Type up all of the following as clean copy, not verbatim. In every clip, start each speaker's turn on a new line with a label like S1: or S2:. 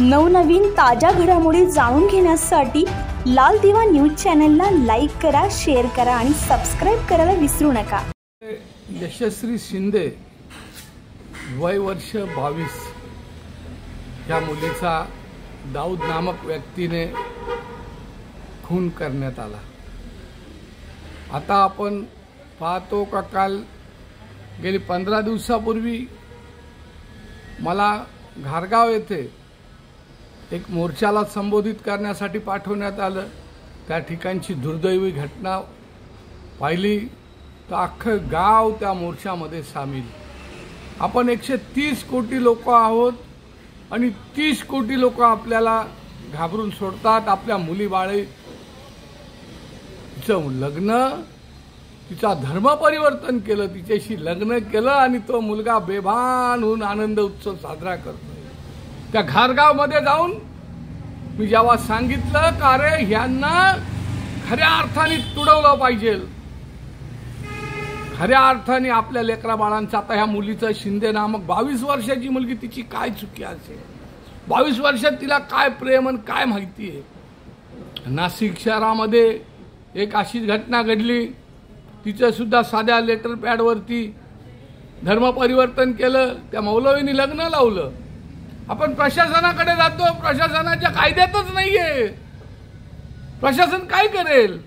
S1: नवनवीन ताज्या घडामोडी जाणून घेण्यासाठी लाल दिवा न्यूज चॅनलला लाईक करा, शेअर करा आणि सबस्क्राइब करायला विसरू नका।
S2: यशस्वी शिंदे वय वर्ष 22 या मुलीचा दाऊद नामक व्यक्तीने खून करण्यात आला। आता आपण पाहतो का काल गेली 15 दिवसापूर्वी मला घारगाव येथे एक मोर्चाला संबोधित करण्यासाठी पाठवण्यात आलं। त्या ठिकाणची दुर्दैवी घटना पाहिली तर अख्खं गाव त्या मोर्चामध्ये सामील। आपण 130 कोटी लोक आहोत आणि 30 कोटी लोक आपल्याला घाबरून सोडतात। आपल्या मुलीबाळे तिचं लग्न, तिचा धर्म परिवर्तन केलं, तिच्याशी लग्न केलं आणि तो मुलगा बेभान होऊन आनंद उत्सव साजरा करतोय। त्या घारगावमध्ये जाऊन मी जेव्हा सांगितलं का रे ह्यांना खऱ्या अर्थाने तुडवलं पाहिजे, खऱ्या अर्थाने आपल्या लेकरा बाळांचा। आता ह्या मुलीचं शिंदे नामक 22 वर्षाची मुलगी, तिची काय चुकी असेल? 22 वर्षात तिला काय प्रेम आणि काय माहिती आहे? नाशिक शहरामध्ये एक अशीच घटना घडली। तिचं सुद्धा साध्या लेटर पॅडवरती धर्म परिवर्तन केलं, त्या मौलवीने लग्न लावलं। आपण प्रशासनाकडे जातो, प्रशासनाच्या कायद्यातच नाहीये। प्रशासन काय करेल?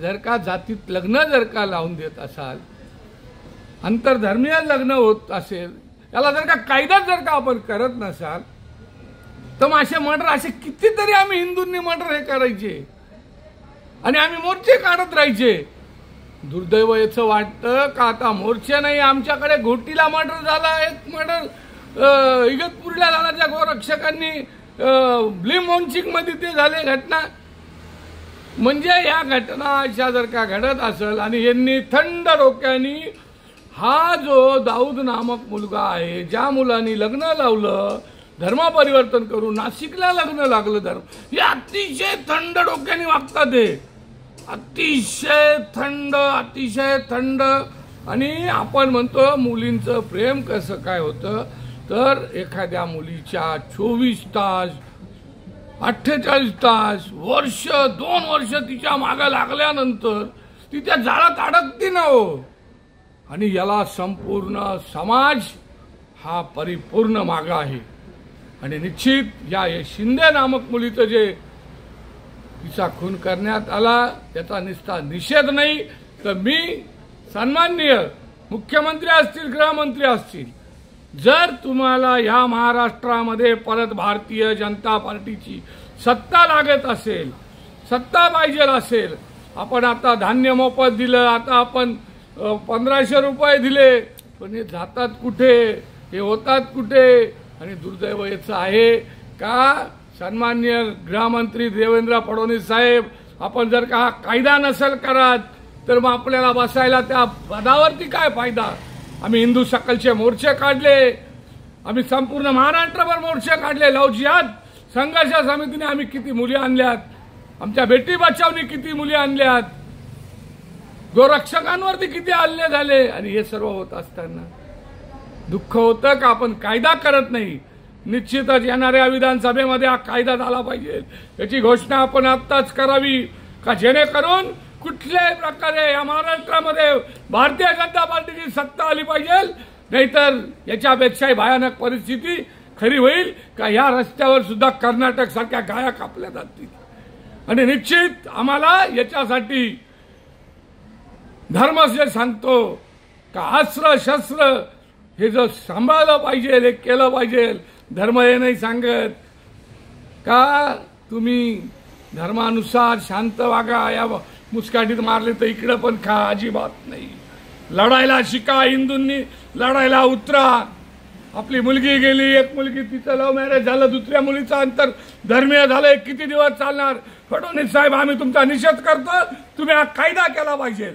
S2: जर का जातीत लग्न जर का लावून देत असाल, आंतरधर्मीय लग्न होत असेल, याला जर का कायद्यात जर का आपण करत नसाल तर मग असे मर्डर, असे कितीतरी आम्ही हिंदूंनी मर्डर हे करायचे आणि आम्ही मोर्चे काढत राहायचे। दुर्दैव याचं वाटतं का आता मोर्चे नाही, आमच्याकडे घोटीला मर्डर झाला, एक मर्डर इगतपुरीला झाला, त्या गोरक्षकांनी ब्लीम वॉन्चिंग मध्ये ते झाले घटना। म्हणजे या घटना अशा जर का घडत असेल आणि यांनी थंड डोक्याने हा जो दाऊद नामक मुलगा आहे, ज्या मुलांनी लग्न लावलं, धर्म परिवर्तन करून नाशिकला लग्न लागलं, धर्म हे अतिशय थंड डोक्याने वागतात, ते अतिशय थंड। आणि आपण म्हणतो मुलींचं प्रेम कसं काय होतं, तर एखाद्या मुलीच्या 24 तास 48 तास वर्ष 2 वर्ष तिच्या मागे लागल्यानंतर ती त्या जाळात अडकते ना हो। आणि याला संपूर्ण समाज हा परिपूर्ण मागा आहे। आणि निश्चित या शिंदे नामक मुलीचं जे तिचा खून करण्यात आला त्याचा निस्ता निषेध नाही, तर मी सन्माननीय मुख्यमंत्री असतील, गृहमंत्री असतील, जर तुम्हाला या महाराष्ट्रामध्ये परत भारतीय जनता पार्टीची सत्ता लागत असेल, सत्ता पाहिजे असेल, आपण आता धान्य मोफत दिलं, आता आपण 1500 रुपये दिले, पण हे जातात कुठे, हे होतात कुठे? आणि दुर्दैव याचं आहे का सन्माननीय गृहमंत्री देवेंद्र फडणवीस साहेब, आपण जर का कायदा नसेल करत तर मग आपल्याला बसायला त्या पदावरती काय फायदा? आम्ही हिंदू सकलचे मोर्चे काढले, आम्ही संपूर्ण महाराष्ट्रभर मोर्चे काढले, लव जिहाद संघर्ष समितीने आम्ही किती मुली आणल्यात, आमच्या बेटी बचावनी किती मुली आणल्यात, गोरक्षकांवरती किती हल्ले झाले। आणि हे सर्व होत असताना दुःख होतं का आपण कायदा करत नाही। निश्चितच येणाऱ्या विधानसभेमध्ये हा कायदा झाला पाहिजे, याची घोषणा आपण आत्ताच करावी का जेणेकरून कुठल्याही प्रकारे या महाराष्ट्रामध्ये भारतीय जनता पार्टीची सत्ता आली पाहिजे। नाहीतर याच्यापेक्षाही भयानक परिस्थिती खरी होईल का या रस्त्यावर सुद्धा कर्नाटक सारख्या गाया कापल्या जातील। आणि निश्चित आम्हाला याच्यासाठी धर्म जे सांगतो का अस्त्र शस्त्र हे जर सांभाळलं पाहिजे, हे केलं पाहिजे। धर्म हे नाही सांगत का तुम्ही धर्मानुसार शांत वागा, या मुस्काटीत मारले तर इकडे पण खा, अजिबात नाही। लढायला शिका, हिंदूंनी लढायला उतरा। आपली मुलगी गेली, एक मुलगी तिचं लव्ह मॅरेज झालं, दुसऱ्या मुलीचं अंतर धर्मीय झालं, किती दिवस चालणार? फडणवीस साहेब आम्ही तुमचा निषेध करतो, तुम्ही हा कायदा केला पाहिजे।